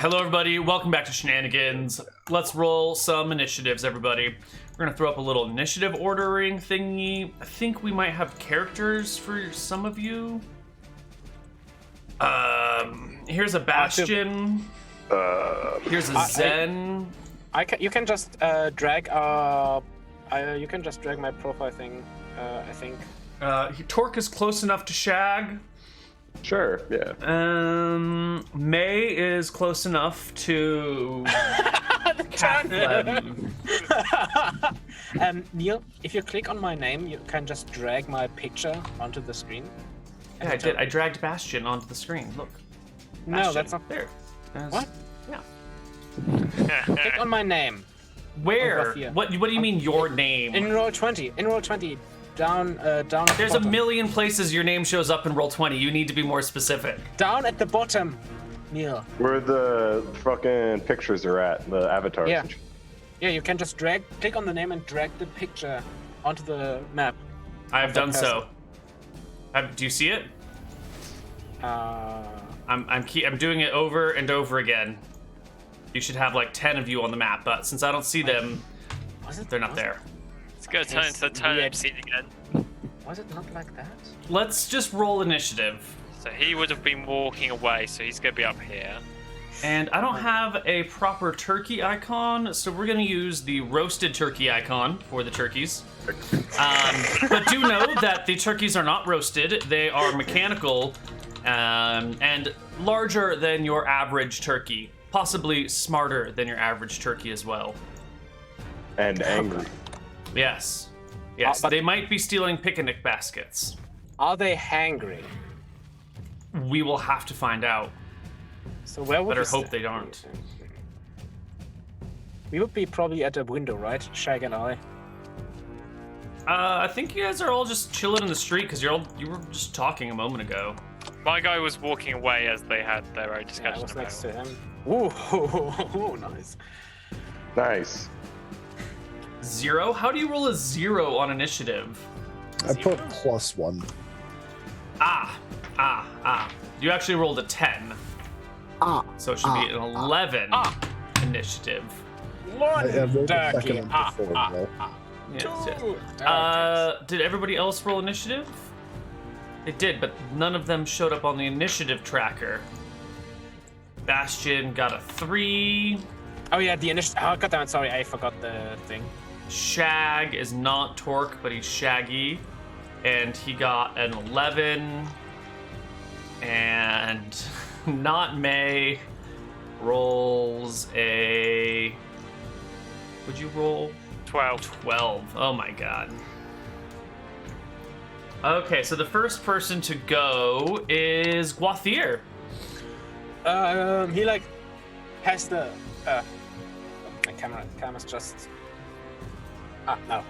Hello, everybody. Welcome back to Shenanigans. Let's roll some initiatives, everybody. We're gonna throw up a little initiative ordering thingy. I think we might have characters for some of you. Here's a Bastian. Here's a Zen. You can just drag. You can just drag my profile thing. I think. Torque is close enough to Shag. Sure, yeah. May is close enough to Neal, if you click on my name, you can just drag my picture onto the screen. Yeah, I did. I dragged Bastian onto the screen. Look. No, Bastian. that's not there. What? Yeah. Click on my name. Where? What do you mean your name? In roll 20. In roll 20. Down. Down. At There's the a bottom. million places your name shows up in roll 20. You need to be more specific. Down at the bottom, Neal. Where the fucking pictures are at, the avatars. Yeah. Yeah, you can just click on the name and drag the picture onto the map. I have done so. Do you see it? I'm doing it over and over again. You should have like 10 of you on the map, but since I don't see them, they're not there. It's gonna turn into the turnip scene again. Was it not like that? Let's just roll initiative. So he would have been walking away, so he's gonna be up here. And I don't have a proper turkey icon, so we're gonna use the roasted turkey icon for the turkeys. But do know that the turkeys are not roasted; they are mechanical and larger than your average turkey, possibly smarter than your average turkey as well. And angry. Yes, yes. But they might be stealing picnic baskets. Are they hangry? We will have to find out. So where would Better we hope they aren't. We would be probably at a window, right? Shag and I. I think you guys are all just chilling in the street because you were just talking a moment ago. My guy was walking away as they had their own Yeah, I discussion was about next it. to him. Ooh, nice. Nice. 0? How do you roll a 0 on initiative? I put +1. You actually rolled a 10. So it should be an 11 initiative. One I rolled a turkey. second on before, though. Yes, yes. Two turkeys. Did everybody else roll initiative? They did, but none of them showed up on the initiative tracker. Bastian got a 3. Oh yeah, the initiative. Oh goddammit, sorry, I forgot the thing. Shag is not Torque, but he's Shaggy. And he got an 11. And not May rolls a... Would you roll? 12. 12. Oh my god. Okay, so the first person to go is Guathier. He like has the my camera's just no.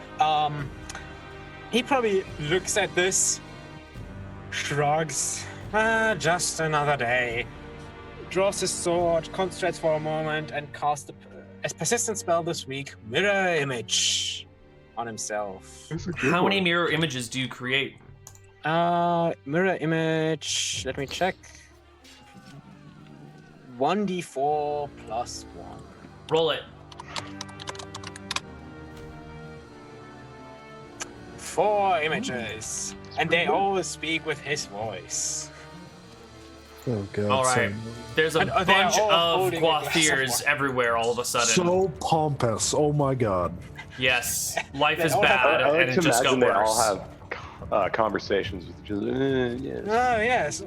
He probably looks at this, shrugs, just another day, draws his sword, concentrates for a moment, and casts a persistent spell this week, Mirror Image, on himself. How many mirror images do you create? Mirror Image, let me check. 1d4 plus 1. Roll it. 4 images, and they all speak with his voice. Oh god. All right. There's a And they are bunch all of holding a glass of Guathiers wine. everywhere all of a sudden. So pompous. Oh my god. Yes, life They is all have- bad, I like and it to just got imagine they worse. all have conversations with each other. Yes. Oh yes.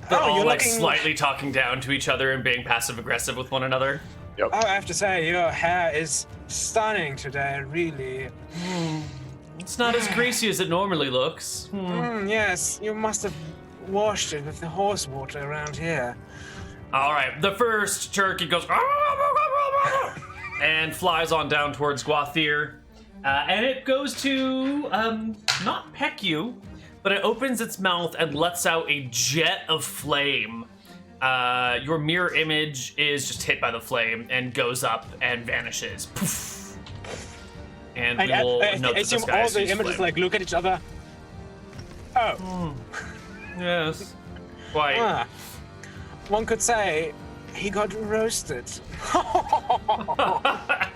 They're all you're like looking. slightly talking down to each other and being passive aggressive with one another. Yep. Oh, I have to say, your hair is stunning today. Really. It's not as greasy as it normally looks. Yes, you must have washed it with the horse water around here. All right, the first turkey goes and flies on down towards Guathier, and it goes to not peck you, but it opens its mouth and lets out a jet of flame. Your mirror image is just hit by the flame and goes up and vanishes. Poof. And we will I note that assume this guy all the sees images flame. like look at each other. Oh. Yes. Quite. One could say He got roasted.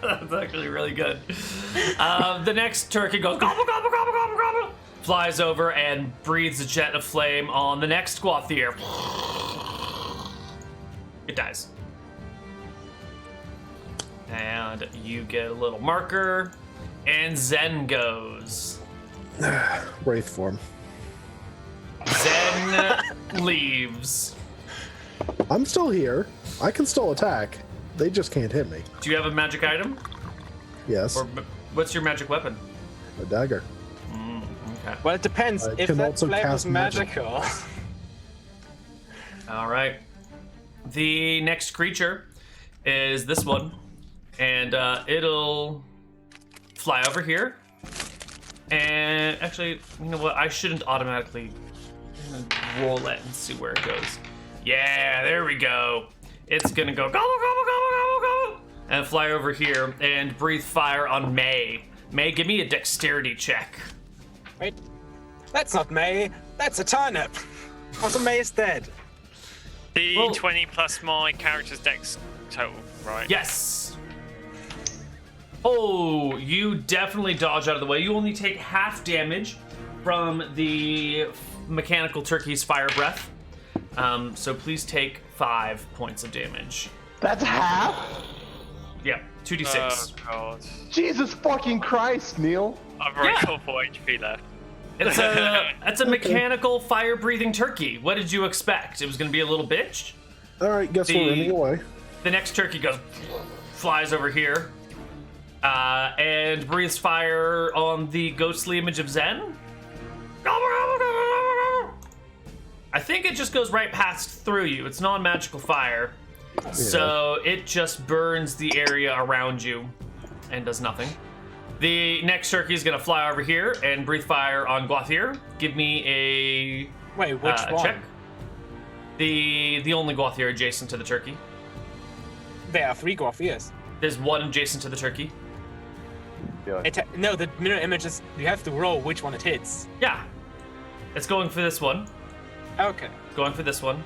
That's actually really good. The next turkey goes gobble, gobble, gobble, gobble, gobble, flies over and breathes a jet of flame on the next Guathier. It dies. And you get a little marker, and Zen goes. Wraith form. Zen leaves. I'm still here. I can still attack. They just can't hit me. Do you have a magic item? Yes. Or what's your magic weapon? A dagger. Okay. Well, it depends. I If can that also blade was cast magic. magical. All right. The next creature is this one, and it'll fly over here. And actually, you know what? I shouldn't automatically roll it and see where it goes. Yeah, there we go. It's gonna go gobble, gobble, gobble, gobble, gobble, and fly over here and breathe fire on May. May, give me a dexterity check. Wait, that's not May. That's a turnip. Also, May is dead. The Well- 20 plus my character's dex total, right? Yes. Oh, you definitely dodge out of the way. You only take half damage from the mechanical turkey's fire breath. So please take 5 points of damage. That's half? Yeah, 2d6. Oh, God. Jesus fucking Christ, Neal. I've already Yeah. got 4 HP left. It's a mechanical fire-breathing turkey. What did you expect? It was going to be a little bitch? All right, guess we're running away. The next turkey goes, flies over here, and breathes fire on the ghostly image of Zen. I think it just goes right past through you. It's non-magical fire, so it just burns the area around you and does nothing. The next turkey is gonna fly over here and breathe fire on Guathier. Give me a Wait, which one? check. The only Guathier adjacent to the turkey. There are 3 Guathiers. There's one adjacent to the turkey. Yeah. No, the mirror images, you have to roll which one it hits. Yeah, it's going for this one. Okay. Going for this one,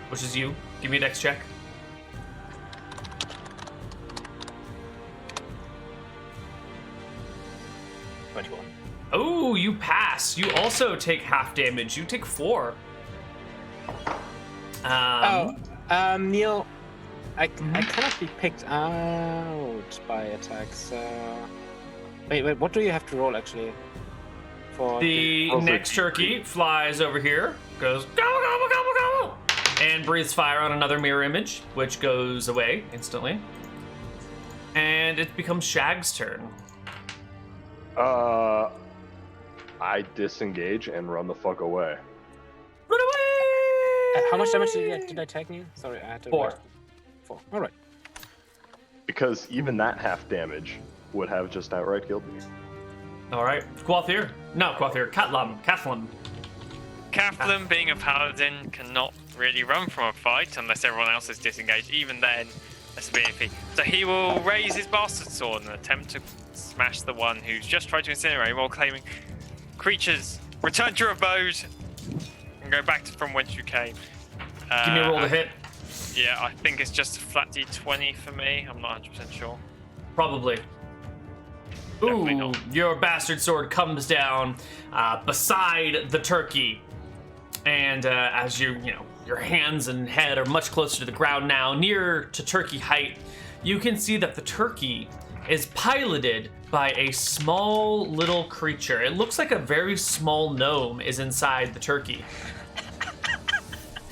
which is you. Give me a dex check. Oh, you pass. You also take half damage. You take 4. Neal, I cannot be picked out by attacks. Wait, what do you have to roll actually? For The Also next turkey flies over here, goes gobble, gobble, gobble, gobble, and breathes fire on another mirror image, which goes away instantly. And it becomes Shag's turn. I disengage and run the fuck away. Run away! How much damage did I take, Neal? Sorry, I had to. 4. 4. All right. Because even that half damage would have just outright killed me. All right, Guathier. No, Guathier. Catlam. Catherine, being a paladin, cannot really run from a fight unless everyone else is disengaged. Even then, that's a bit iffy. So he will raise his bastard sword and attempt to smash the one who's just tried to incinerate while claiming, "Creatures, return to your abode and go back from whence you came." Give me a roll to hit. Yeah, I think it's just a flat D20 for me. I'm not 100% sure. Probably. Definitely Ooh, not. your bastard sword comes down beside the turkey. And as your hands and head are much closer to the ground now, near to turkey height, you can see that the turkey is piloted by a small little creature. It looks like a very small gnome is inside the turkey.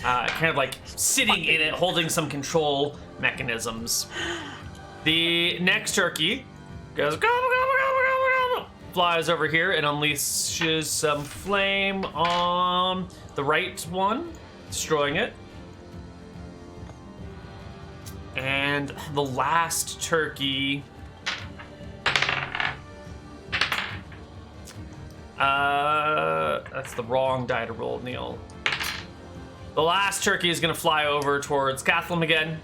Kind of like sitting in it, holding some control mechanisms. The next turkey goes gobble, gobble, gobble, gobble, gobble, flies over here and unleashes some flame on the right one, destroying it. And the last turkey that's the wrong die to roll, Neal. The last turkey is gonna fly over towards Cathlum again.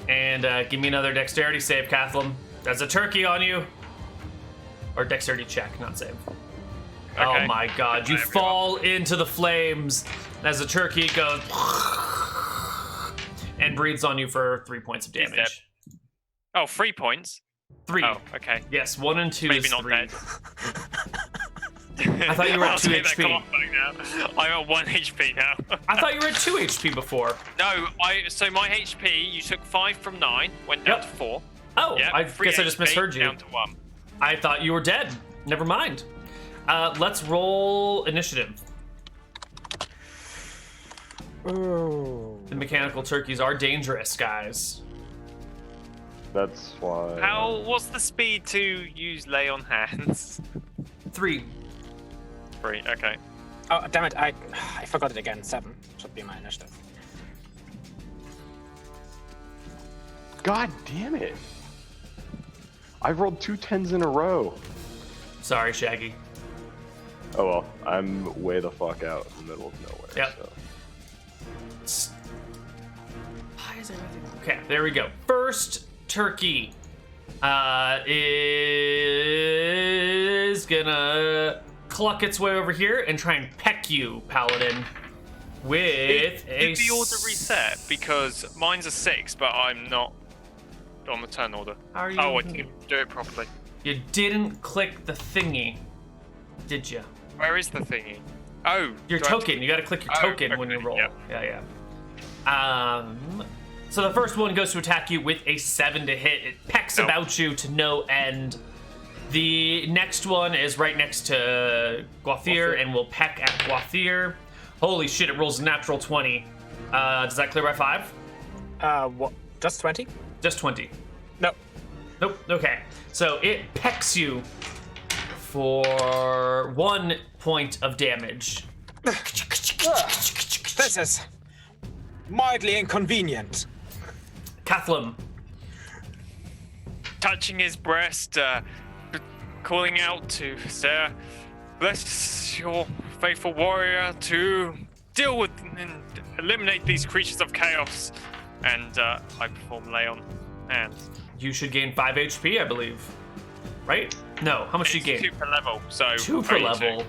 And give me another dexterity save, Cathlum. There's a turkey on you. Or dexterity check, not save. Okay. Oh my god, you Everyone. fall into the flames as the turkey goes and breathes on you for 3 points of He's damage. Oh, 3 points. 3. Oh, okay. Yes, 1 and 2 Maybe is not 3. dead. I thought you were at I'll 2 take that HP. comment back now. I'm at 1 HP now. I thought you were at 2 HP before. No, so my HP, you took 5 from 9, went down Yep. to 4. Oh, Yep, I 3 guess I just HP, misheard you. Down to 1. I thought you were dead. Never mind. Let's roll initiative. Ooh. The mechanical turkeys are dangerous, guys. That's why. What's the speed to use lay on hands? 3. 3, okay. Oh, damn it, I forgot it again. 7 should be my initiative. God damn it! I rolled 2 10s in a row. Sorry, Shaggy. Oh well, I'm way the fuck out in the middle of nowhere. Yep. So. Why is everything... Okay, there we go. First turkey is gonna cluck its way over here and try and peck you, Paladin, with a... Did the order reset? Because mine's a 6, but I'm not on the turn order. How are you? Oh, I didn't do it properly. You didn't click the thingy, did you? Where is the thingy? Oh, Your do I have token. You gotta click your Oh, token when you okay, roll. yep. Yeah. So the first one goes to attack you with a 7 to hit. It pecks Nope. about you to no end. The next one is right next to Guathir and will peck at Guathir. Holy shit, it rolls a natural 20. Does that clear by 5? What? Just 20? Just 20. No. Nope. Okay. So it pecks you for 1 point of damage. This is mildly inconvenient. Cathlum. touching his breast, calling out to Sarah, bless your faithful warrior to deal with and eliminate these creatures of chaos. And I perform lay on hands. You should gain 5 HP, I believe. Right? No, how much do you gain? 2 per level, so 2 per only level.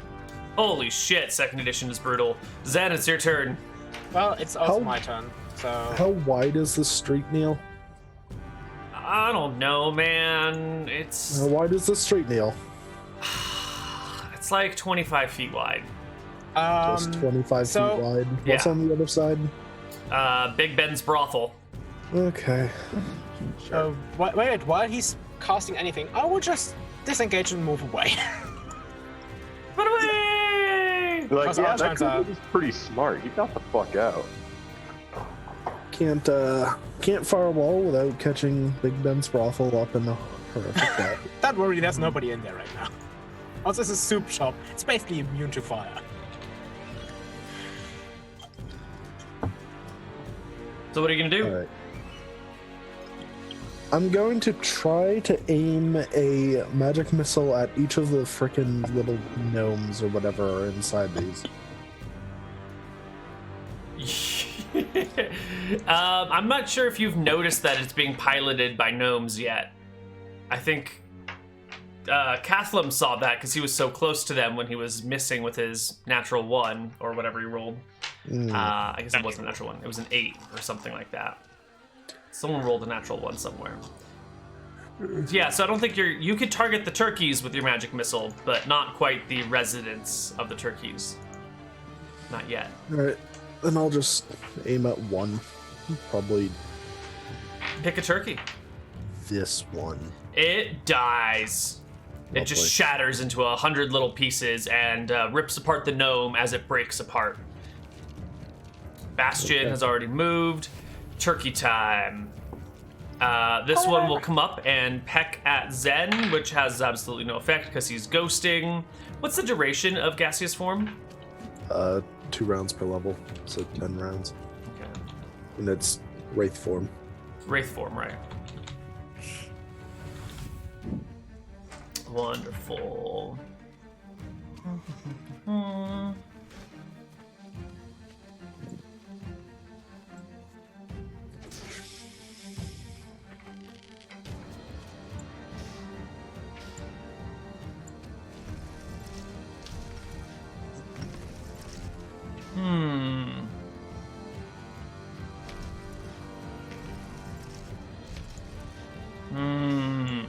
Holy shit, second edition is brutal. Zen, it's your turn. Well, it's also How- my turn, so... How wide is this street, Neal? I don't know, man. It's How wide is this street, Neal? it's like 25 feet wide. Just 25 so- feet wide. What's yeah. on the other side? Big Ben's brothel. Okay. wait, while he's casting anything, I will just disengage and move away. Run away! Like, Plus, yeah, all that turns out- Koibu is pretty smart. He got the fuck out. Can't fire a wall without catching Big Ben's brothel up in the horrific way. Don't worry, there's nobody in there right now. Also, it's a soup shop. It's basically immune to fire. So what are you gonna do? Alright. I'm going to try to aim a magic missile at each of the frickin' little gnomes or whatever are inside these. I'm not sure if you've noticed that it's being piloted by gnomes yet. I think Cathlum saw that because he was so close to them when he was missing with his natural 1 or whatever he rolled. I guess it wasn't a natural 1. It was an 8 or something like that. Someone rolled a natural 1 somewhere. Yeah, so I don't think you could target the turkeys with your magic missile, but not quite the residents of the turkeys. Not yet. Alright, then I'll just aim at one. Probably Pick a turkey. this one. It dies. It just Lovely. shatters into 100 little pieces and rips apart the gnome as it breaks apart. Bastian Okay. has already moved. Turkey time. This one will come up and peck at Zen, which has absolutely no effect because he's ghosting. What's the duration of gaseous form? 2 rounds per level, so 10 rounds. Okay. And it's wraith form. Wraith form, right. Wonderful.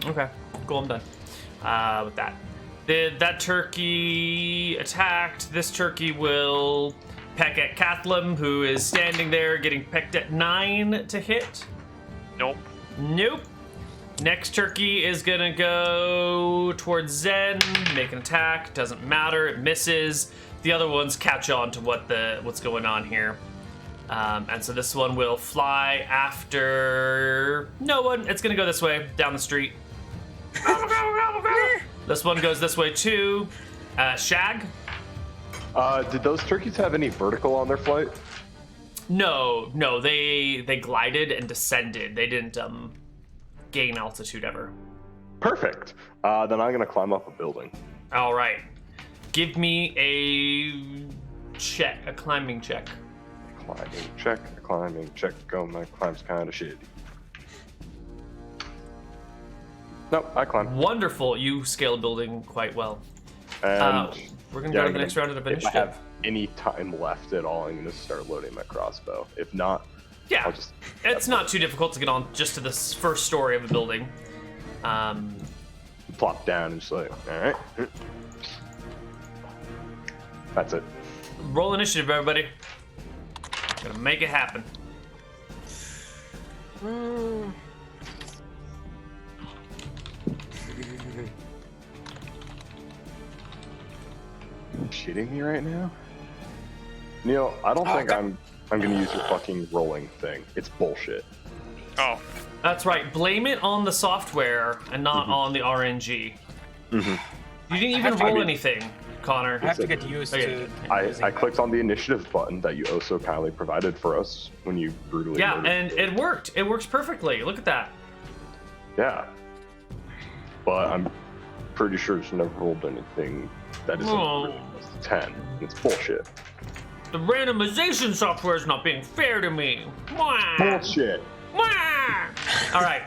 Okay, cool, I'm done with that. That turkey attacked. This turkey will peck at Cathlum, who is standing there getting pecked at 9 to hit. Nope. Nope. Next turkey is gonna go towards Zen, make an attack. Doesn't matter, it misses. The other ones catch on to what's going on here. And so this one will fly after no one. It's gonna go this way, down the street. This one goes this way too. Shag? Did those turkeys have any vertical on their flight? No, they glided and descended. They didn't gain altitude ever. Perfect. Then I'm gonna climb up a building. All right. Give me a climbing check. Climbing check. Oh, my climb's kind of shitty. Nope, I climb. Wonderful. You scale a building quite well. And We're going to go to the next round of if I initiative. have any time left at all, I'm going to start loading my crossbow. If not, Yeah, I'll just... it's not too difficult to get on just to this first story of a building. Plop down and just like, all right. That's it. Roll initiative, everybody. Gonna make it happen. Shitting me right now? Neal, I don't think I'm gonna use your fucking rolling thing. It's bullshit. Oh. That's right. Blame it on the software and not on the RNG. You didn't even roll anything, Connor. I have to get used to. I clicked on the initiative button that you oh so kindly provided for us when you brutally Yeah, murdered and me. it worked. It works perfectly. Look at that. Yeah. But I'm pretty sure it's never rolled anything that isn't really close to 10. It's bullshit. The randomization software is not being fair to me. Wah! Bullshit. Wah! All right.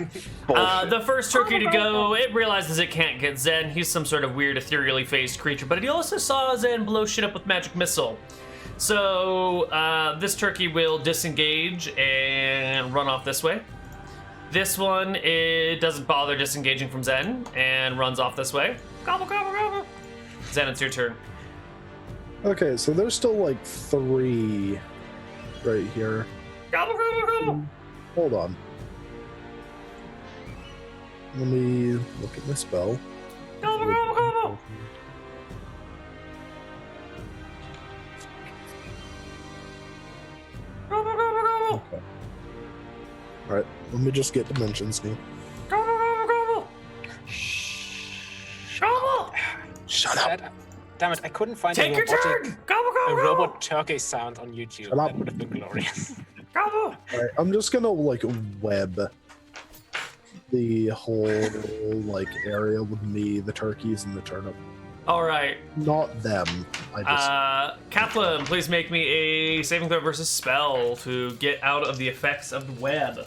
Bullshit. The first turkey to go, it realizes it can't get Zen. He's some sort of weird ethereally phased creature, but he also saw Zen blow shit up with magic missile. So this turkey will disengage and run off this way. This one, it doesn't bother disengaging from Zen and runs off this way. Gobble, gobble, gobble. Zen, it's your turn. Okay, so there's still like 3 right here. Gobble, gobble, gobble. Hold on. Let me look at my spell. Gobble, gobble, gobble. Gobble, gobble, gobble. Okay. Alright, let me just get dimensions now. Gobble, gobble, gobble. Gobble. Shut up! Damn it! I couldn't find Take a your robotic, turn. Gobble, a gobble, robot gobble. turkey sound on YouTube. Shut up. That would have been glorious. Gobble. Alright, I'm just gonna like web the whole like area with me, the turkeys, and the turnip. All right. Not them. I just Kaplan, please make me a saving throw versus spell to get out of the effects of the web.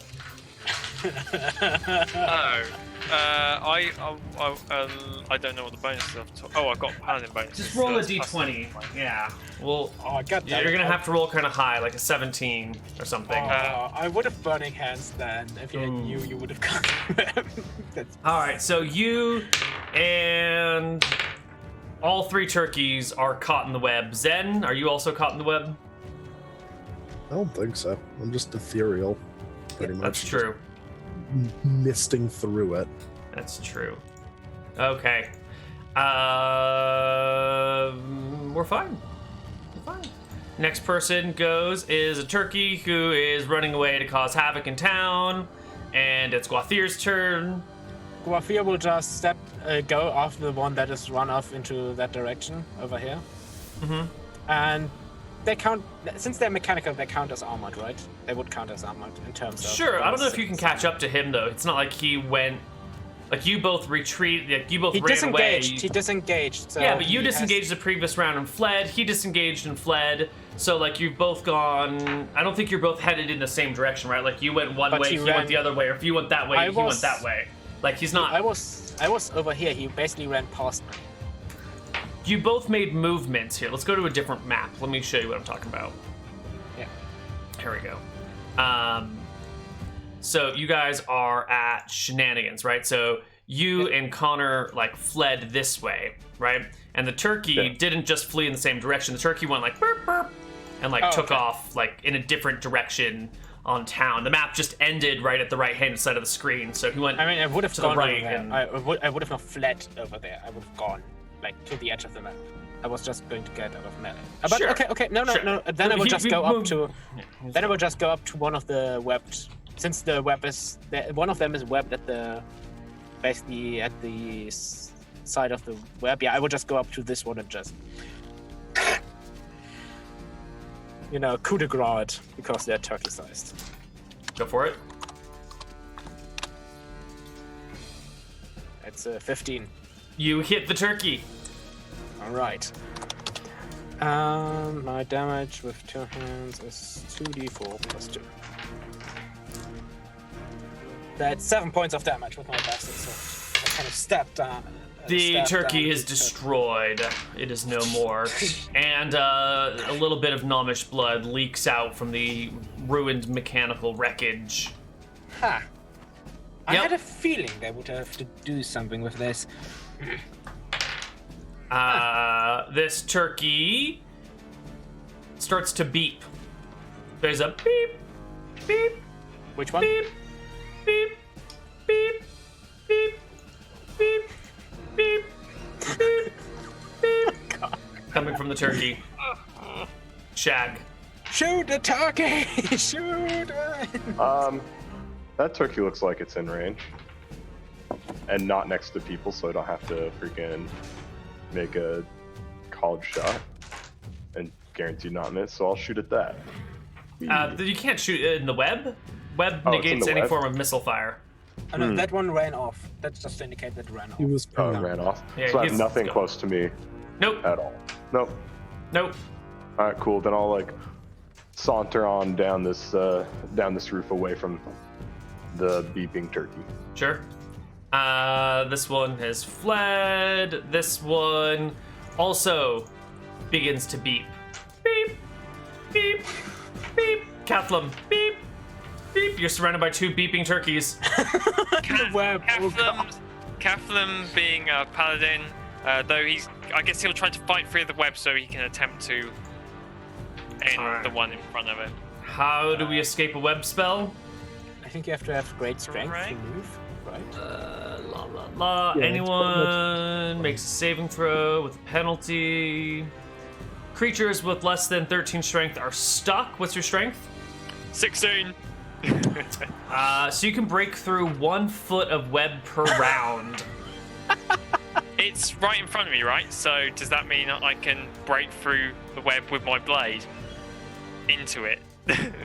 I don't know what the bonus is. Oh, I've got paladin bonus. Just roll a d20. Yeah. Well, Oh, I got that. you're gonna have to roll kind of high, like a 17 or something. I would have burning hands then. If you knew, you would have got them. That's All right. So you and all 3 turkeys are caught in the web. Zen, are you also caught in the web? I don't think so. I'm just ethereal, pretty much. That's true. Just misting through it. That's true. Okay. We're fine. We're fine. Next person is a turkey who is running away to cause havoc in town, and it's Guathir's turn. Guafia will just go after the one that is run off into that direction over here. And they count, since they're mechanical, they count as armored, right? They would count as armored in terms of. Sure, I don't know if you can catch up to him though. It's not like he went. Like you both retreat. Like you both He ran disengaged. away. He disengaged. So Yeah, but you he has- disengaged the previous round and fled. He disengaged and fled. So like you've both gone. I don't think you're both headed in the same direction, right? Like you went one But way, he he went ran- the other way, or if you went that way, I he went was- that way. Like he's not. I was over here. He basically ran past me. You both made movements here. Let's go to a different map. Let me show you what I'm talking about. Yeah. Here we go. So you guys are at Shenanigans, right? So you and Connar like fled this way, right? And the turkey didn't just flee in the same direction. The turkey went like burp burp and like took off like in a different direction on town. The map just ended right at the right-hand side of the screen, so he went. I mean, I would have to gone the right over there. and I would have not fled over there. I would have gone like to the edge of the map. I was just going to get out of melee. But Sure. okay, no. Then I will just go up to. Then I will just go up to one of the webbed. Since the web is one of them is webbed at the basically at the side of the web. Yeah, I will just go up to this one and just coup de grace it because they're turkey-sized. Go for it. It's 15. You hit the turkey. All right. My damage with 2 hands is 2d4 plus 2. That's 7 points of damage with my bastard sword. I kind of stepped down. The turkey is destroyed. It is no more. And a little bit of gnomish blood leaks out from the ruined mechanical wreckage. Ha! I Yep. had a feeling they would have to do something with this. This turkey starts to beep. There's a beep, beep, Which one? beep, beep, beep, beep, beep, beep, beep, beep. Coming from the turkey. Shag. Shoot the turkey! Shoot it! That turkey looks like it's in range. And not next to people, so I don't have to freaking make a called shot and guarantee not miss, so I'll shoot at that. You can't shoot it in the web. Web Oh, it's in negates the any web? form of missile fire. Oh, no, that one ran off. That's just to indicate that ran off. He was Oh, pinned it ran off. Yeah, So I have he's- nothing go. close to me Nope. at all. Nope. Nope. Alright, cool. Then I'll like saunter on down this roof away from the beeping turkey. Sure. This one has fled. This one also begins to beep. Beep, beep, beep. Cathlum, beep, beep. You're surrounded by 2 beeping turkeys. The web. Oh, God. Cathlum being a paladin, though I guess he'll try to fight through the web so he can attempt to end Alright. the one in front of it. How do we escape a web spell? I think you have to have great strength to Right. move, right? La la la. Yeah, it's Anyone makes a saving throw with a penalty. Creatures with less than 13 strength are stuck. What's your strength? 16. So you can break through 1 foot of web per round. It's right in front of me, right? So does that mean I can break through the web with my blade into it?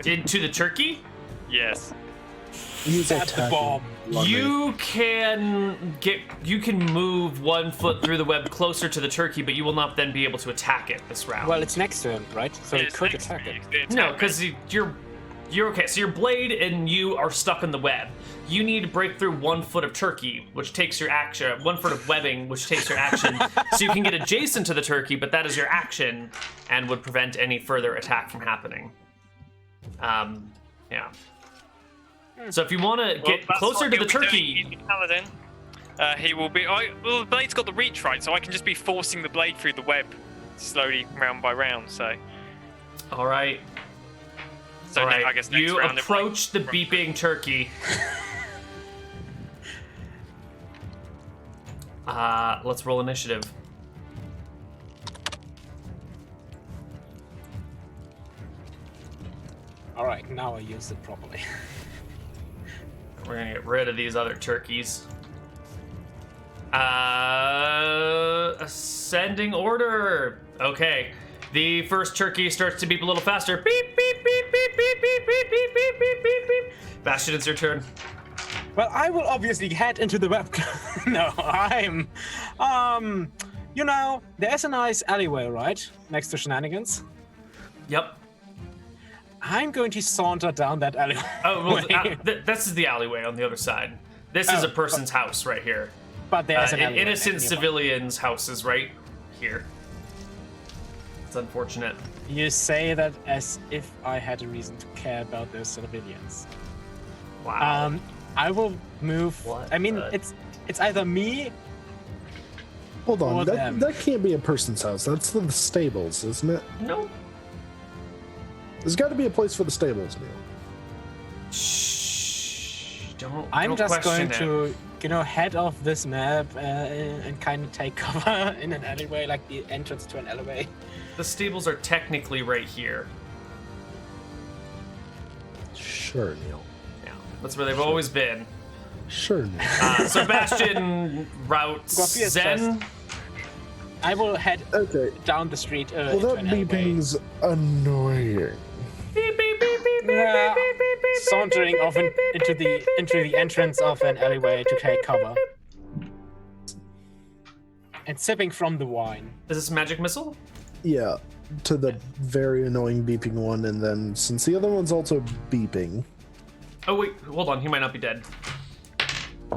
Into the turkey? Yes. Use Tap the attack. bomb. You can move 1 foot through the web closer to the turkey, but you will not then be able to attack it this round. Well, it's next to him, right? So he It's could next to attack me, it. it's no, attack because me. you're okay. So your blade and you are stuck in the web. You need to break through 1 foot of turkey, which takes your action. 1 foot of webbing, which takes your action. So you can get adjacent to the turkey, but that is your action and would prevent any further attack from happening. Yeah. So if you want to Well, get that's closer what to the he'll be turkey, doing. He's a paladin. He will be. Well, the blade's got the reach right, so I can just be forcing the blade through the web slowly, round by round. So, all right. so All right, I guess next you round it approach the might- beeping turkey. Let's roll initiative. All right, now I use it properly. We're gonna get rid of these other turkeys. Ascending order. Okay. The first turkey starts to beep a little faster. Beep, beep, beep, beep, beep, beep, beep, beep, beep, beep, beep, beep, beep. Bastian, it's your turn. Well, I will obviously head into the web. No, there's a nice alleyway, right? Next to Shenanigans. Yep. I'm going to saunter down that alleyway. Oh, well, this is the alleyway on the other side. This is Oh, a person's house right here. But there's an alleyway Innocent nearby. civilians' house is right here. It's unfortunate. You say that as if I had a reason to care about those civilians. Wow. I will move. What I mean, the- it's It's either me. Hold on, Or them. that can't be a person's house. That's the stables, isn't it? No. There's got to be a place for the stables, Neal. Shh. I'm don't just question going it. to, head off this map and kind of take cover in an alleyway, like the entrance to an alleyway. The stables are technically right here. Sure, Neal. Yeah, that's where they've always been. Sure, Neal. So Bastian routes Guapi is Zen. I will head Okay. down the street. Well, into that an alleyway. beeping's annoying. Beep, beep, beep, beep, beep, Yeah, beep, beep, beep, beep, sauntering beep, off beep, beep, into beep, the beep, entrance beep, of an beep, alleyway to beep, take beep, cover. beep. And sipping from the wine. Is this magic missile? Yeah, to the very annoying beeping one, and then since the other one's also beeping, Oh wait, hold on. He might not be dead.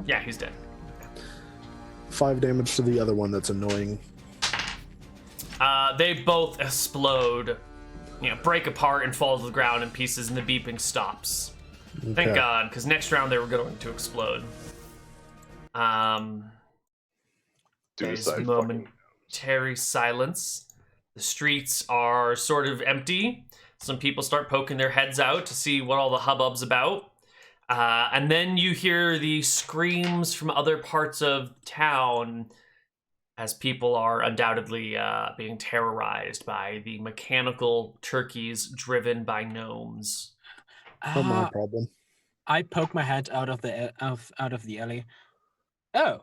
Yeah, he's dead. 5 damage to the other one that's annoying. They both explode, break apart and fall to the ground in pieces, and the beeping stops. Thank Okay. God, because next round they were going to explode. There's Suicide fucking. momentary silence. The streets are sort of empty. Some people start poking their heads out to see what all the hubbub's about. And then you hear the screams from other parts of town as people are undoubtedly being terrorized by the mechanical turkeys driven by gnomes. Not my problem. I poke my head out of the alley. Oh,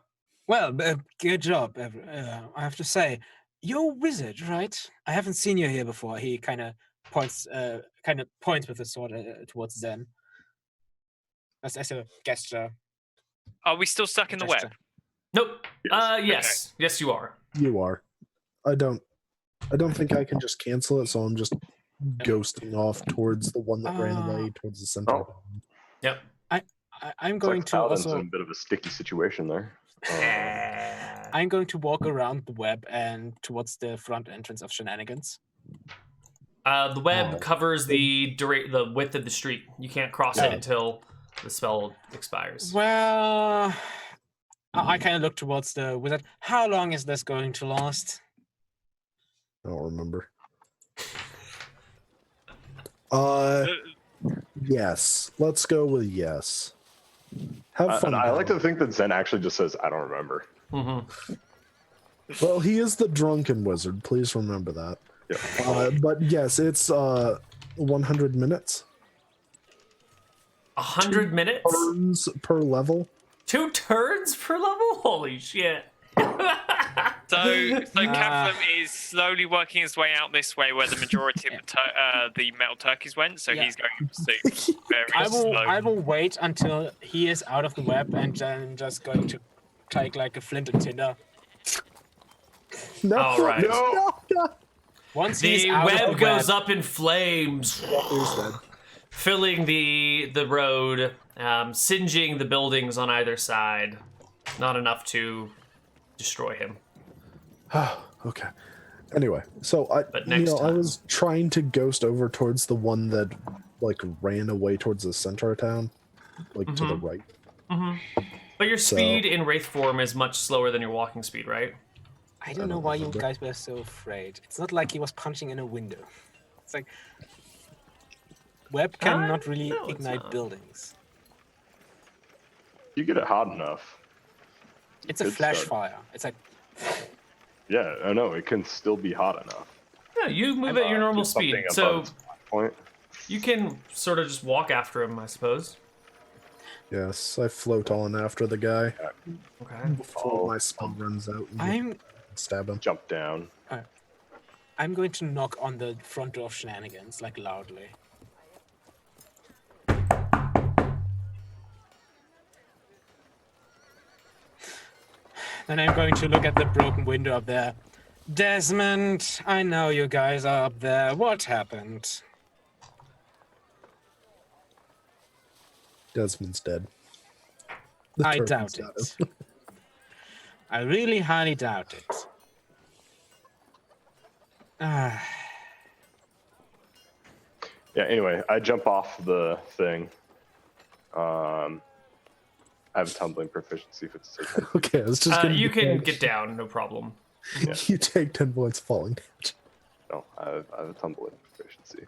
well, good job. I have to say, you're a wizard, right? I haven't seen you here before. He kind of points with his sword towards Zen. As a gesture. Are we still stuck in the web? Nope. Yes. Yes. Yes, you are. You are. I don't think I can just cancel it, so I'm just ghosting off towards the one that ran away towards the center. Oh. Yep. I'm It's going like to Paladin's also. in a bit of a sticky situation there. I'm going to walk around the web and towards the front entrance of Shenanigans. The web Oh. covers the width of the street. You can't cross it Oh. until the spell expires. Well, I kind of look towards the wizard. How long is this going to last? I don't remember. Yes. Let's go with yes. Have fun. And I like pal. to think that Zen actually just says, I don't remember. Mm-hmm. Well, he is the drunken wizard. Please remember that. Yeah. But yes, it's 100 minutes. 100 minutes? Turns per level. 2 turns per level? Holy shit. So Catherine is slowly working his way out this way where the majority of the metal turkeys went, so Yeah. he's going to very I slow. will wait until he is out of the web and then just going to take like a flint and tinder. No, All right. no. Once he's The out web of the goes web, up in flames, Here's dead. filling the road, singeing the buildings on either side. Not enough to destroy him. Okay. Anyway, so But next I time. was trying to ghost over towards the one that ran away towards the center of town, to the right. But your So- speed in wraith form is much slower than your walking speed, right? I don't know why you guys were so afraid. It's not like he was punching in a window. It's like web cannot really no, it's ignite not. buildings. You get it hot enough. It's a Good flash start. fire. It's like Yeah, I know. It can still be hot enough. Yeah, you move at your normal Just something speed, above so its point. you can sort of just walk after him, I suppose. Yes, I float on after the guy Okay. before my spell runs out and I'm stab him. Jump down. going to knock on the front door of Shenanigans like loudly. Then I'm going to look at the broken window up there. Desmond, I know you guys are up there. What happened? Desmond's dead. The I turtle's doubt got it. him. I really highly doubt it. Ah, Yeah, anyway, I jump off the thing. I have a tumbling proficiency if it's a 10. Okay, I was just gonna. You can get down, no problem. Yeah. You take 10 points falling damage. No, I have a tumbling proficiency.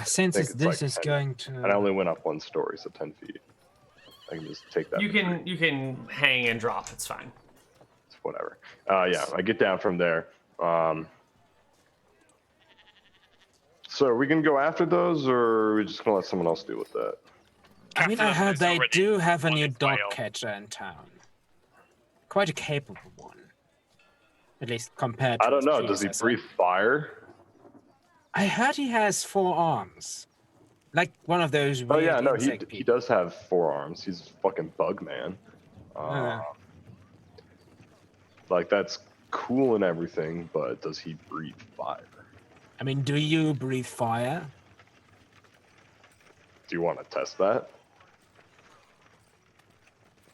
Since think it's this like is 10. going to. And I only went up 1 story, so 10 feet. I can just take that. You can hang and drop. It's fine. It's whatever. Yeah, I get down from there. So are we gonna go after those, or are we just gonna let someone else deal with that? I mean, I heard is they already do have a on new its dog way up. catcher in town. Quite a capable one. At least compared to I don't his know. Does he predecessor. breathe fire? I heard he has 4 arms. Like one of those weird Oh yeah, no, insect he people. does have 4 arms. He's a fucking bug man. Like that's cool and everything, but does he breathe fire? I mean, do you breathe fire? Do you want to test that?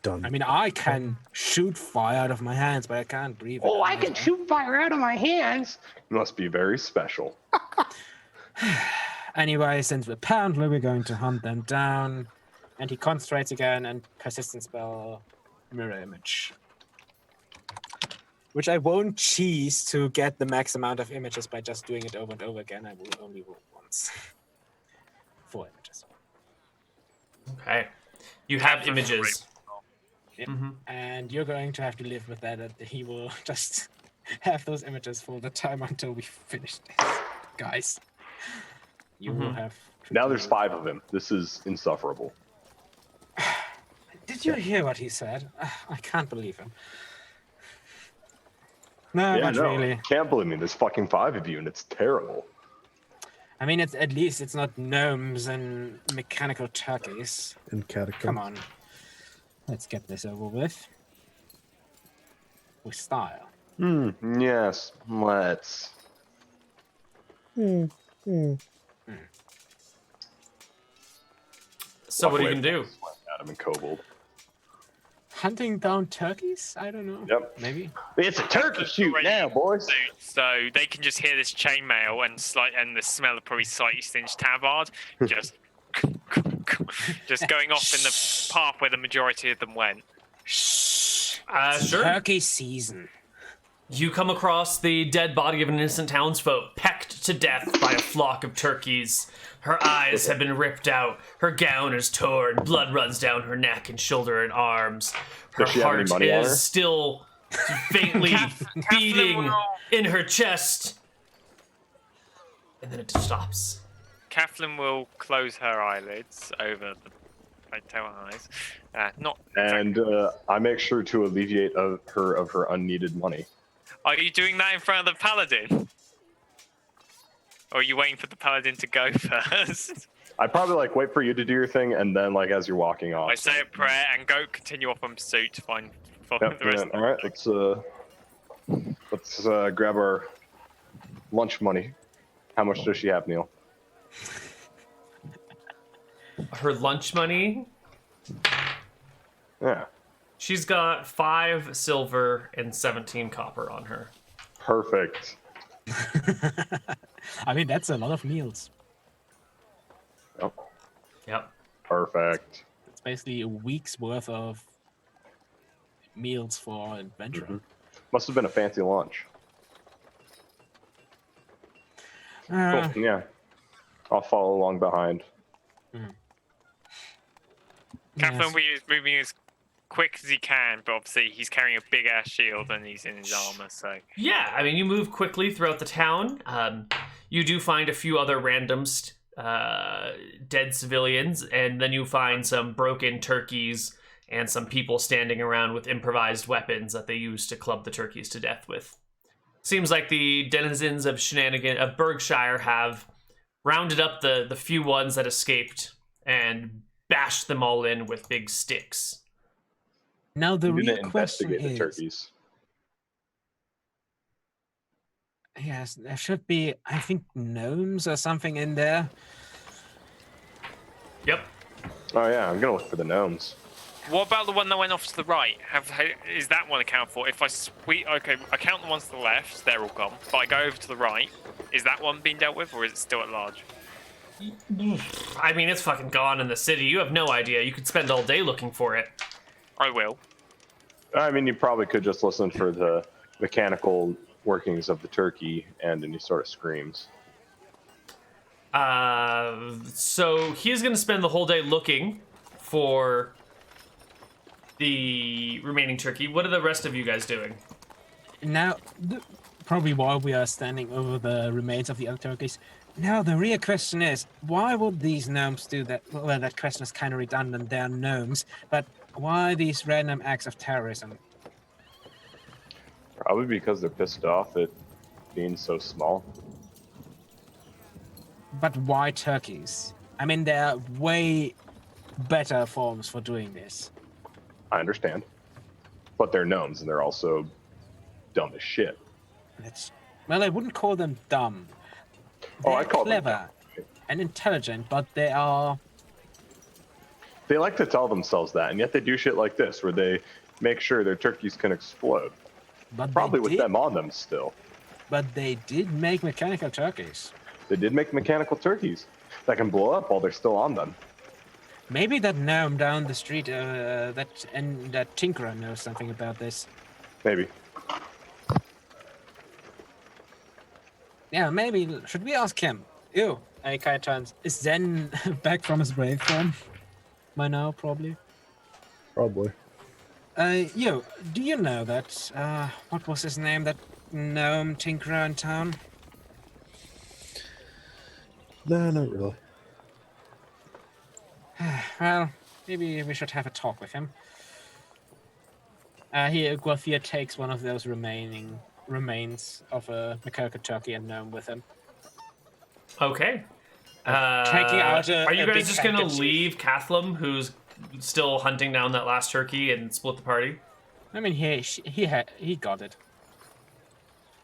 Done. I mean, I can shoot fire out of my hands, but I can't breathe. it Oh, I either. can shoot fire out of my hands. You must be very special. Anyway, since we're apparently we're going to hunt them down, and he concentrates again and persistent spell mirror image, which I won't cheese to get the max amount of images by just doing it over and over again. I will only roll once. 4 images. Okay. You have images. Yep. And you're going to have to live with that he will just have those images for the time until we finish this. Guys, you will have... Now there's 5 of him. This is insufferable. Did you hear what he said? I can't believe him. No, Yeah, not no, really. can't believe me. There's fucking 5 of you, and it's terrible. I mean, it's at least it's not gnomes and mechanical turkeys. In catacomb. Come on. Let's get this over with. With style. Yes, let's. So what are you gonna do? Adam and Kobold. Hunting down turkeys? I don't know. Yep. Maybe. It's a turkey shoot now, boys. So they can just hear this chainmail and the smell of probably slightly singed tabard just going off in the path where the majority of them went. Shh. Sure. Turkey season. You come across the dead body of an innocent townsfolk, pecked to death by a flock of turkeys. Her eyes have been ripped out, her gown is torn, blood runs down her neck and shoulder and arms. Her Does she have any heart money on her? is still faintly beating in her chest. And then it just stops. Kathleen will close her eyelids over the pigtail eyes. Not. And I make sure to alleviate her of her unneeded money. Are you doing that in front of the paladin? Or are you waiting for the paladin to go first? I probably like wait for you to do your thing, and then like as you're walking off. I say a prayer and go continue off on pursuit to find Yep, the rest. yeah. All right, let's grab our lunch money. How much does she have, Neal? Her lunch money, Yeah, she's got 5 silver and 17 copper on her. perfect. I mean, that's a lot of meals. Yep, Yep. perfect. It's basically a week's worth of meals for adventure. Must have been a fancy lunch. Uh, Cool. Yeah, I'll follow along behind. Kathleen yes. is moving as quick as he can, but obviously he's carrying a big ass shield and he's in his armor, so. Yeah, I mean, you move quickly throughout the town. You do find a few other random dead civilians, and then you find some broken turkeys and some people standing around with improvised weapons that they use to club the turkeys to death with. Seems like the denizens of Berkshire have rounded up the few ones that escaped and bashed them all in with big sticks. Now the I'm real gonna question investigate the is, turkeys. yes, there should be, I think, gnomes or something in there. Yep. Oh yeah, I'm gonna look for the gnomes. What about the one that went off to the right? Is that one accounted for? If I I count the ones to the left, they're all gone. But I go over to the right, is that one being dealt with, or is it still at large? I mean, it's fucking gone in the city. You have no idea. You could spend all day looking for it. I will. I mean, you probably could just listen for the mechanical workings of the turkey and any sort of screams. So he's going to spend the whole day looking for the remaining turkey. What are the rest of you guys doing? Now, probably while we are standing over the remains of the other turkeys. Now, the real question is, why would these gnomes do that? Well, that question is kind of redundant. They're gnomes, but why these random acts of terrorism? Probably because they're pissed off at being so small. But why turkeys? I mean, there are way better forms for doing this. I understand. But they're gnomes, and they're also dumb as shit. Well, I wouldn't call them dumb. Oh, I They're call them clever and intelligent, but they are... They like to tell themselves that, and yet they do shit like this, where they make sure their turkeys can explode. But Probably they with did, them on them still. But they did make mechanical turkeys. They did make mechanical turkeys that can blow up while they're still on them. Maybe that gnome down the street, that tinkerer knows something about this. Maybe. Yeah, maybe. Should we ask him? Ew. And he kind of turns. Is Zen back from his brave form? By now, probably. Probably. Yo, do you know that, what was his name, that gnome tinkerer in town? No, not really. Well, maybe we should have a talk with him. Here, Gualthia takes one of those remains of a mechanical turkey and gnome with him. Okay. Taking out are you a big guys just going to handkerchief. leave Kathlam, who's still hunting down that last turkey, and split the party? I mean, he got it.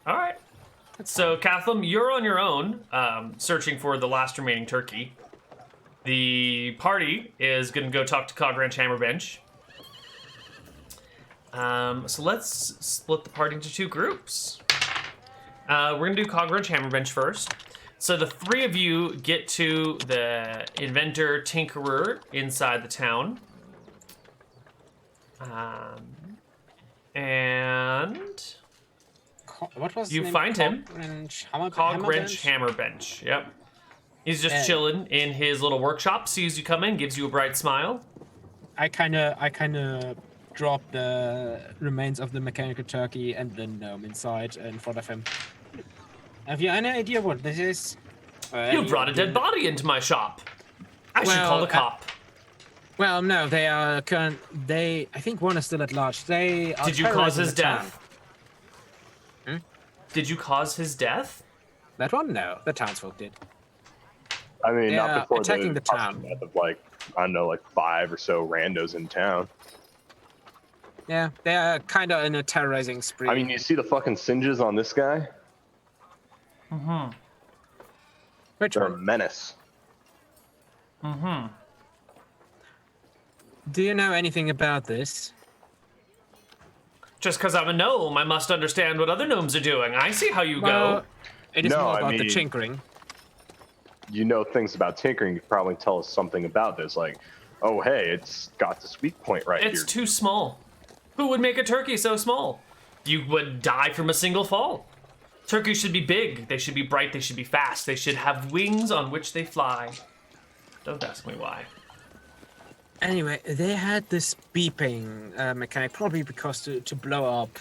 All right. So, Kathlam, you're on your own, searching for the last remaining turkey. The party is going to go talk to Cogranch Hammerbench. So let's split the party into two groups. We're going to do Cogranch Hammerbench first. So the three of you get to the inventor tinkerer inside the town. And What was his you name? find him. Cogranch Cogranch Hammerbench. Yep. He's just chilling in his little workshop, sees you come in, gives you a bright smile. I kind of drop the remains of the mechanical turkey and the gnome inside in front of him. Have you any idea what this is? You brought a dead body into my shop. I should call the cop. Well, no, they are I think one is still at large. They are Did you cause terrorizing his the town. death? Did you cause his death? That one? No, the townsfolk did. I mean, Yeah, not before attacking the town. aftermath of like, I don't know, like 5 or so randos in town. Yeah, they are kind of in a terrorizing spree. I mean, you see the fucking singes on this guy? Which They're a one? menace. Do you know anything about this? Just because I'm a gnome, I must understand what other gnomes are doing. I see how you go. It is No, more I about the mean- tinkering. You know things about tinkering, you could probably tell us something about this. Like, oh, hey, it's got this weak point right It's here. too small. Who would make a turkey so small? You would die from a single fall. Turkeys should be big. They should be bright. They should be fast. They should have wings on which they fly. Don't ask me why. Anyway, they had this beeping mechanic, probably because to blow up.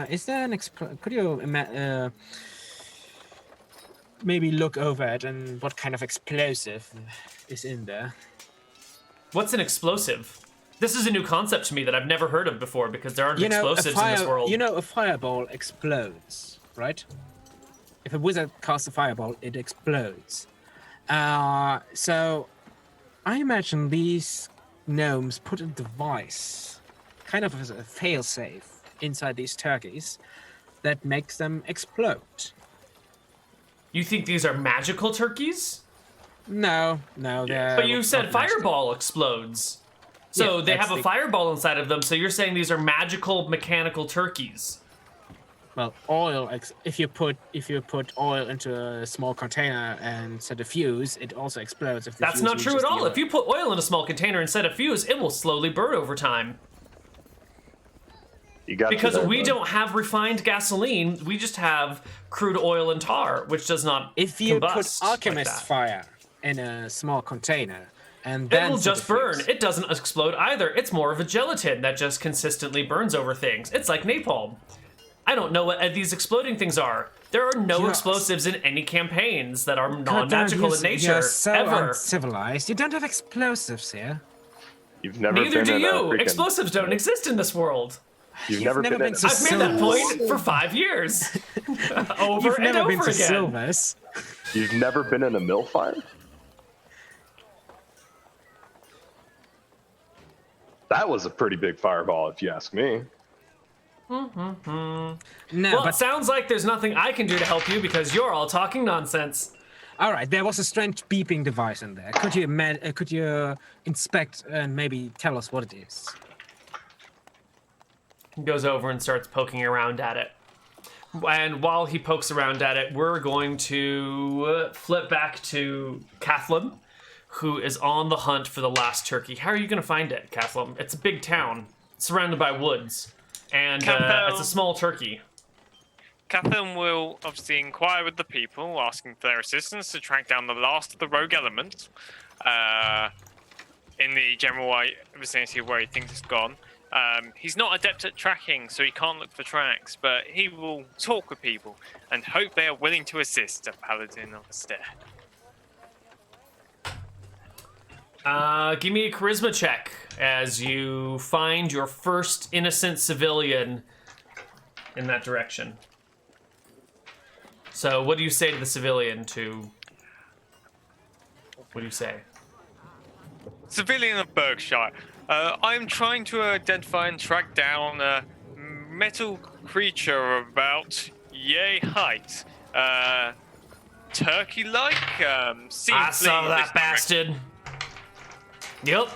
Is there an could you maybe look over it and what kind of explosive is in there? What's an explosive? This is a new concept to me that I've never heard of before because there aren't explosives in this world. You know, a fireball explodes, right? If a wizard casts a fireball, it explodes. So I imagine these gnomes put a device, kind of as a failsafe, inside these turkeys that makes them explode. You think these are magical turkeys? No, they're... But you said not magical. fireball explodes. So Yeah, they that's have a fireball inside of them, so you're saying these are magical mechanical turkeys. well, oil. If you put oil into a small container and set a fuse, it also explodes. If the That's fuse not true reaches at the all. oil. If you put oil in a small container and set a fuse, it will slowly burn over time. You got Because there, we bud. don't have refined gasoline, we just have crude oil and tar, which does not If you combust put alchemist like that. fire in a small container and It then will set just a burn. fuse- It doesn't explode either. It's more of a gelatin that just consistently burns over things. It's like napalm. I don't know what these exploding things are. There are no Yes. explosives in any campaigns that are God, non-magical you're- in nature, You're so ever. uncivilized. You don't have explosives here. You've never Neither been do in you. a freaking... Explosives don't exist in this world. You've never been in to a... I've made that Silvers. point for 5 years. Over You've and never over been to again. Silvers. You've never been in a mill fire? That was a pretty big fireball, if you ask me. No, Well, but it sounds like there's nothing I can do to help you because you're all talking nonsense. all right. There was a strange beeping device in there. Could you inspect and maybe tell us what it is? He goes over and starts poking around at it. And while he pokes around at it, we're going to flip back to Kathleen, who is on the hunt for the last turkey. How are you going to find it, Kathleen? It's a big town, surrounded by woods, and it's a small turkey. Catherine will obviously inquire with the people, asking for their assistance to track down the last of the rogue elements in the general vicinity of where he thinks it's gone. He's not adept at tracking, so he can't look for tracks, but he will talk with people and hope they are willing to assist a paladin of the stair. Give me a charisma check as you find your first innocent civilian in that direction. So what do you say to the civilian what do you say? Civilian of Berkshire, I am trying to identify and track down a metal creature of about yay height. Turkey-like? Seems I saw fleeing that this direction. bastard. Yep.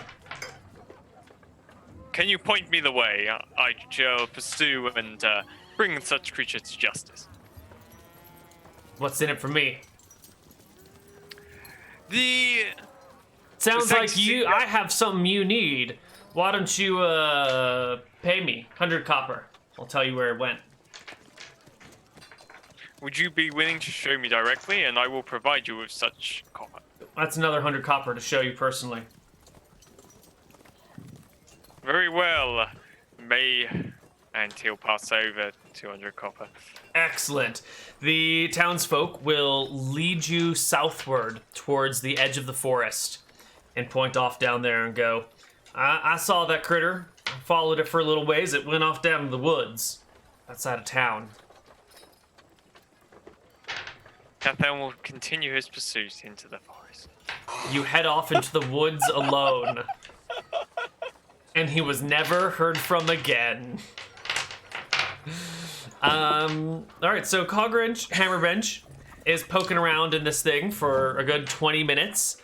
Can you point me the way? I shall pursue and bring such creature to justice. What's in it for me? The Sounds Thanks, like you. I have something you need. Why don't you pay me 100 copper? I'll tell you where it went. Would you be willing to show me directly, and I will provide you with such copper? That's another 100 copper to show you personally. Very well. And he'll pass over 200 copper. Excellent. The townsfolk will lead you southward towards the edge of the forest and point off down there and go, I saw that critter, followed it for a little ways, it went off down to the woods outside of town. Catherine will continue his pursuit into the forest. You head off into the woods alone. And he was never heard from again. Alright, so Cogwrench, Hammerbench, is poking around in this thing for a good 20 minutes.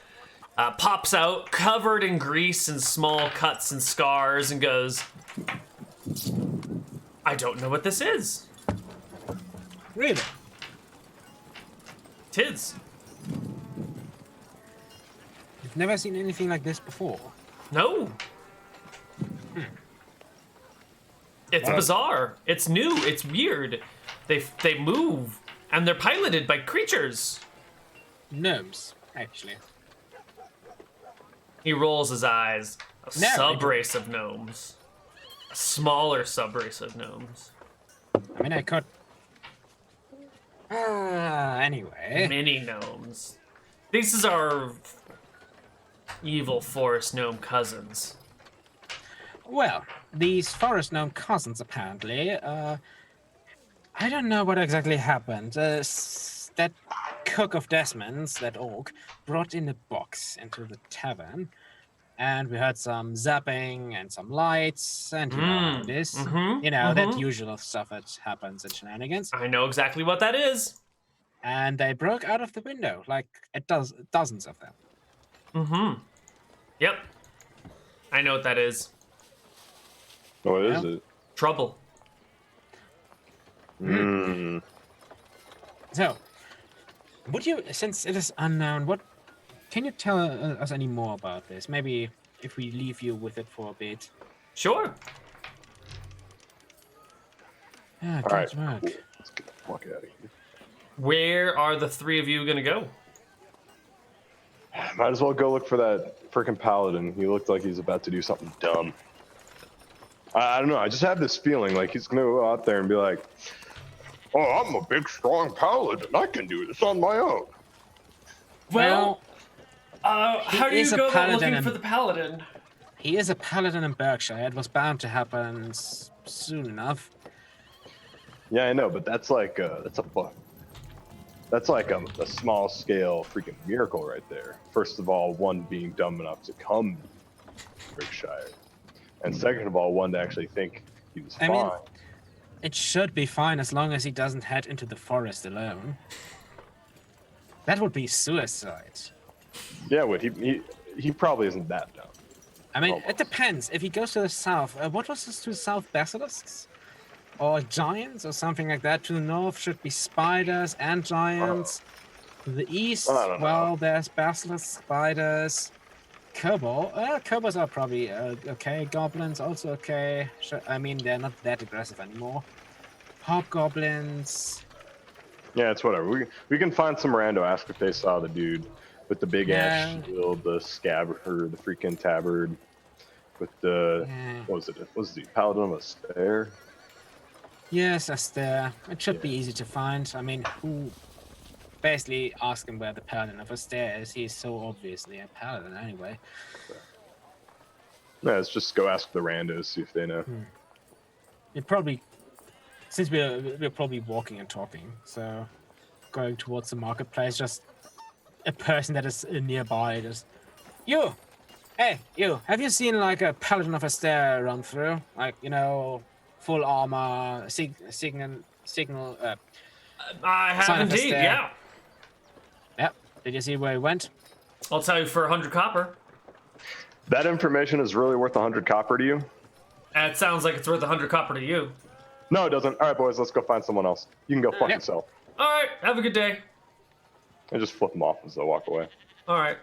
Pops out, covered in grease and small cuts and scars, and goes, I don't know what this is. Really? Tis. You've never seen anything like this before. No. It's bizarre. It's new. It's weird. They move, and they're piloted by creatures. Gnomes, actually. He rolls his eyes. A No, subrace of gnomes. A smaller subrace of gnomes. I mean, I could. Anyway. Mini gnomes. These are our evil forest gnome cousins. Well, these forest gnome cousins apparently. I don't know what exactly happened. That cook of Desmond's, that orc, brought in a box into the tavern, and we heard some zapping and some lights, and you know how it is. You know, that usual stuff that happens at Shenanigans. I know exactly what that is. And they broke out of the window, like dozens of them. Yep. I know what that is. What is Yeah. it? Trouble. So, would you, since it is unknown, what can you tell us any more about this? Maybe if we leave you with it for a bit. Sure. Yeah, All right, good work. cool. Let's get the fuck out of here. Where are the three of you gonna go? Might as well go look for that freaking paladin. He looked like he's about to do something dumb. I don't know. I just have this feeling like he's gonna go out there and be like, "Oh, I'm a big, strong paladin. I can do this on my own." Well, how do you is a go about paladin looking and- for the paladin? He is a paladin in Berkshire. It was bound to happen soon enough. Yeah, I know, but that's like that's like a small scale freaking miracle right there. First of all, one being dumb enough to come to Berkshire, and second of all, one to actually think he was I fine. mean, it should be fine as long as he doesn't head into the forest alone. That would be suicide. Yeah, what he probably isn't that dumb. I mean, Almost. it depends. If he goes to the south, what was this to the south? Basilisks? Or giants or something like that. To the north should be spiders and giants. To the east, I don't know. well, there's basilisks, spiders, kobold. Kobolds are probably okay. Goblins also okay. I mean, they're not that aggressive anymore. Hobgoblins. Yeah, it's whatever. We can find some rando, ask if they saw the dude with the big ass Yeah. shield, the scabbard, or the freaking tabard, with the Yeah. what was it? Was the paladin of a stare? Yes, that's there. It should be easy to find. I mean, who basically ask him where the paladin of Astaire is? He's so obviously a paladin anyway. Yeah, let's just go ask the randos, see if they know. It probably, since we're probably walking and talking, so going towards the marketplace, just a person that is nearby, just you, hey you, have you seen like a paladin of Astaire run through? Like, you know, full armor, signal. I have Sign of indeed, Astaire. yeah. Yep. Did you see where he went? I'll tell you for 100 copper. That information is really worth 100 copper to you? It sounds like it's worth 100 copper to you. No, it doesn't. All right, boys, let's go find someone else. You can go fuck Yeah. yourself. All right, have a good day. And just flip them off as they walk away. All right.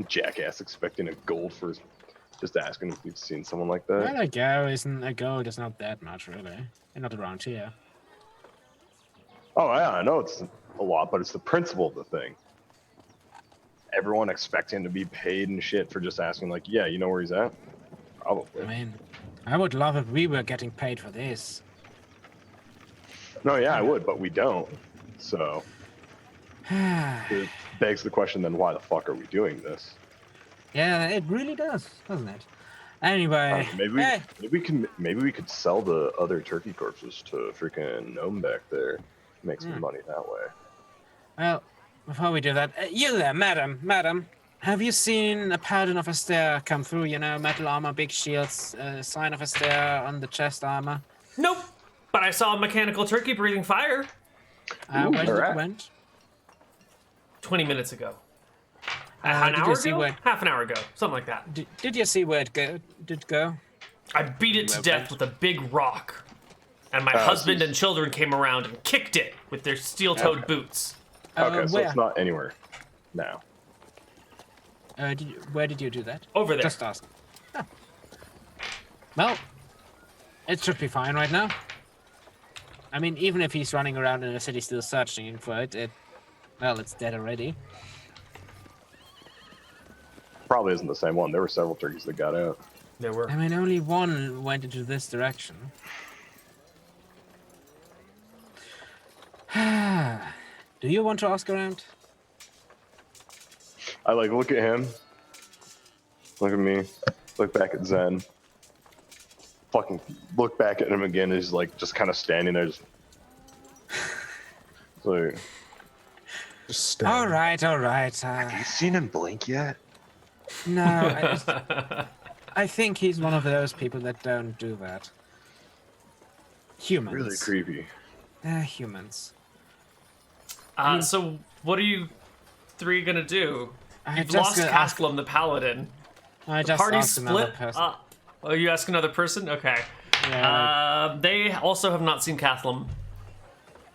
Jackass expecting a gold for just asking if you've seen someone like that. Well, a go isn't a gold. It's not that much really. And not around here. Oh, yeah, I know it's a lot, but it's the principle of the thing. Everyone expecting to be paid and shit for just asking, like, yeah, you know where he's at? Probably. I mean, I would love if we were getting paid for this. No, yeah, I would, but we don't. So it begs the question then, why the fuck are we doing this? Yeah, it really does, doesn't it? Anyway, Maybe we could sell the other turkey corpses to freaking Gnome back there. Make some money that way. well, before we do that, you there, madam, have you seen a paladin of Astaire come through? You know, metal armor, big shields, sign of Astaire on the chest armor. Nope. But I saw a mechanical turkey breathing fire Ooh, Where did it alright. went? 20 minutes ago. Did An you hour see ago? where- Half an hour ago. Something like that. Did you see where it did go? I beat it to death with a big rock. And my husband and children came around and kicked it with their steel-toed Okay. boots. Okay, so where? it's not anywhere now. Where did you do that? Over there. Just ask. Oh. Well, it should be fine right now. I mean, even if he's running around in the city still searching for it, well, it's dead already. Probably isn't the same one. There were several turkeys that got out. There were. I mean, only one went into this direction. Do you want to ask around? I like look at him, look at me, look back at Zen, fucking look back at him again. And he's like just kind of standing there, just like, Just stay. All right. you seen him blink yet? No, I think he's one of those people that don't do that. Humans. Really creepy. They're humans. So what are you three gonna do? I You've just lost gonna Caskelum the Paladin. I The just party's asked another split person. up. Oh, you ask another person? Okay. Yeah, They also have not seen Cathlum.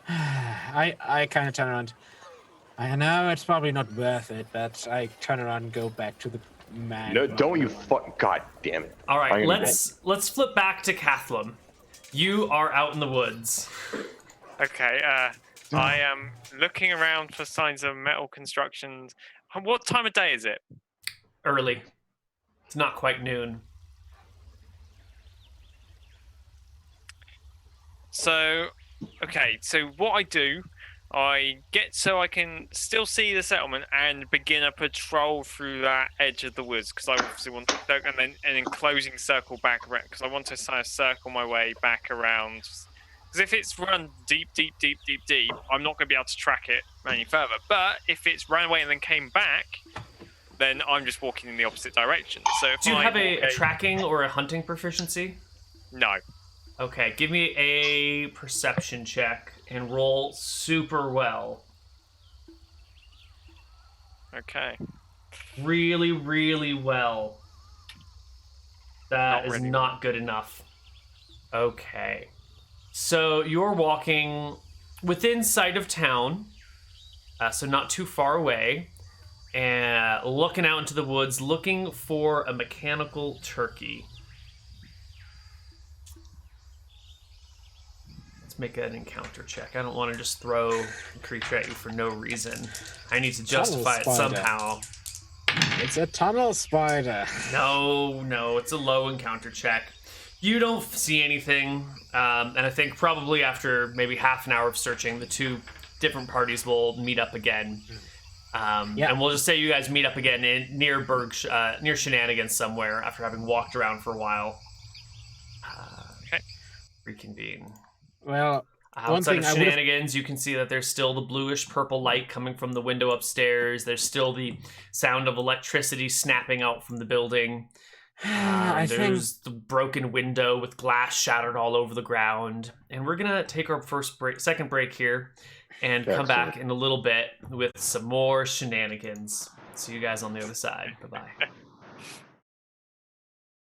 I kind of turn around. I know it's probably not worth it, but I turn around and go back to the man. No, don't you fuck. God damn it. All right, I'm gonna let's flip back to Cathlum. You are out in the woods. Okay, I am looking around for signs of metal constructions. What time of day is it? Early. It's not quite noon. So, okay, so what I do, I get so I can still see the settlement and begin a patrol through that edge of the woods because I obviously want to, and then an enclosing circle back around because I want to kind of circle my way back around. Because if it's run deep, I'm not going to be able to track it any further. But if it's ran away and then came back, then I'm just walking in the opposite direction. So if Do you I have a walk tracking or a hunting proficiency? No. Okay, give me a perception check and roll super well. Okay. Really, really well. That Not is really not good enough. Okay. So you're walking within sight of town, so not too far away, and looking out into the woods, looking for a mechanical turkey. Let's make an encounter check. I don't want to just throw a creature at you for no reason. I need to justify it spider. somehow. It's a tunnel spider. No, it's a low encounter check. You don't see anything, and I think probably after maybe half an hour of searching, the two different parties will meet up again. And we'll just say you guys meet up again near Shenanigans somewhere after having walked around for a while. Okay. Reconvene. Well, one Outside thing of I would've- Shenanigans, you can see that there's still the bluish purple light coming from the window upstairs. There's still the sound of electricity snapping out from the building. There's the broken window with glass shattered all over the ground. And we're gonna take our second break here and come back in a little bit with some more shenanigans. See you guys on the other side. Bye-bye.